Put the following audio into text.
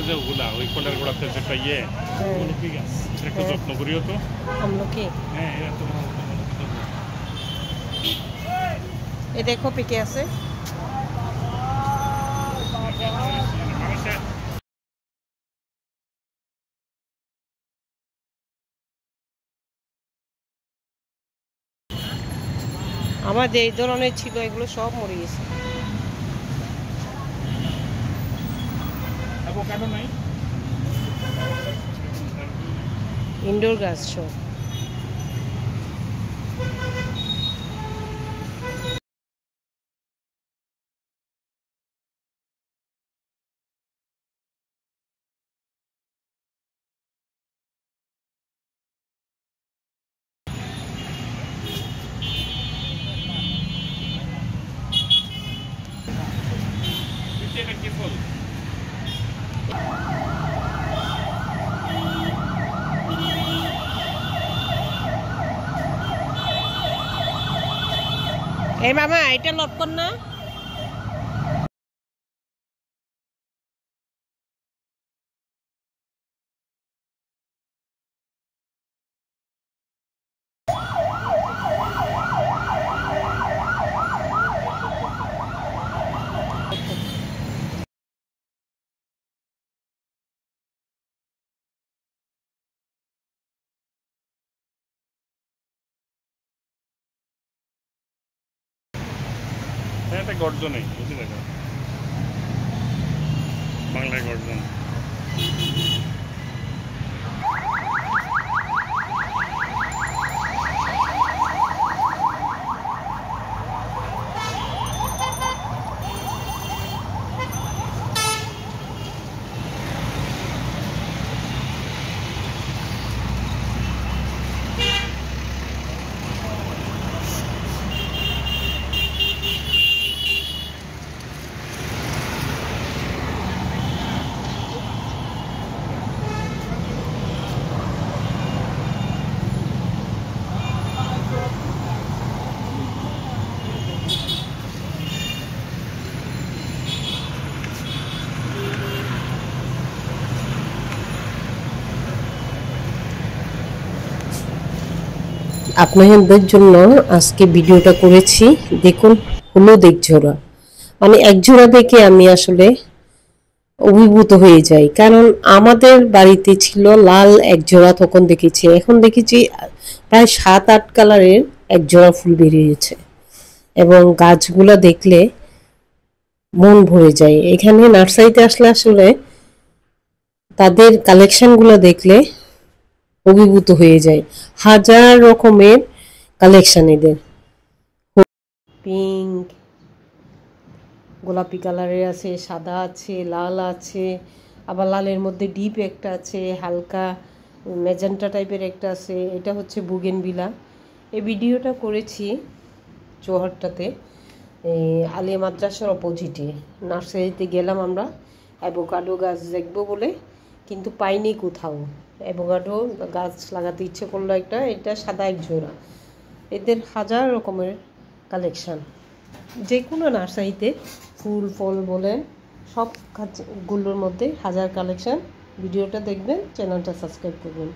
যে ওগুলা ওই কলের গোড়াতে যেটা ইয়ে আমলকি গাছ একটু যত্ন করিও তো আমলকি হ্যাঁ এরা তো এ দেখো পেকে আছে আমার যে এই ধরনের ছিল এগুলো সব মরে গেছে ইনডোর গাছ সব এই মামা এটা লটকন না একটা গর্জন নেই বুঝতে দেখো বাংলায় গর্জন আপনাদের জন্য আজকে ভিডিওটা করেছি দেখুন হলুদ এক জোড়া মানে এক জোড়া দেখে আমি আসলে অভিভূত হয়ে যাই কারণ আমাদের বাড়িতে ছিল লাল এক জোড়া তখন দেখেছি এখন দেখেছি প্রায় 7-8 কালারের এক জোড়া ফুল বেরিয়েছে এবং গাছগুলো দেখলে মন ভরে যায় এখানে নার্সারিতে আসলে আসলে তাদের কালেকশনগুলো দেখলে অভিভূত হয়ে যায় হাজার রকমের কালেকশন এদের পিঙ্ক গোলাপি কালারের আছে সাদা আছে লাল আছে আবার লালের মধ্যে ডিপ একটা আছে হালকা ম্যাজেন্টা টাইপের একটা আছে এটা হচ্ছে বুগেনভিলা এই ভিডিওটা করেছি চৌহাট্টাতে আলিয়া মাদ্রাসার অপোজিটে নার্সারিতে গেলাম আমরা অ্যাভোকাডো গাছ দেখবো বলে কিন্তু পাইনি কোথাও অ্যাভোকাডো গাছ লাগাতে ইচ্ছে করলো একটা এটা সাদা এক জোড়া এদের হাজার রকমের কালেকশান যে কোনো নার্সারিতে ফুল ফল বলেন সব গাছগুলোর মধ্যে হাজার কালেকশান ভিডিওটা দেখবেন চ্যানেলটা সাবস্ক্রাইব করবেন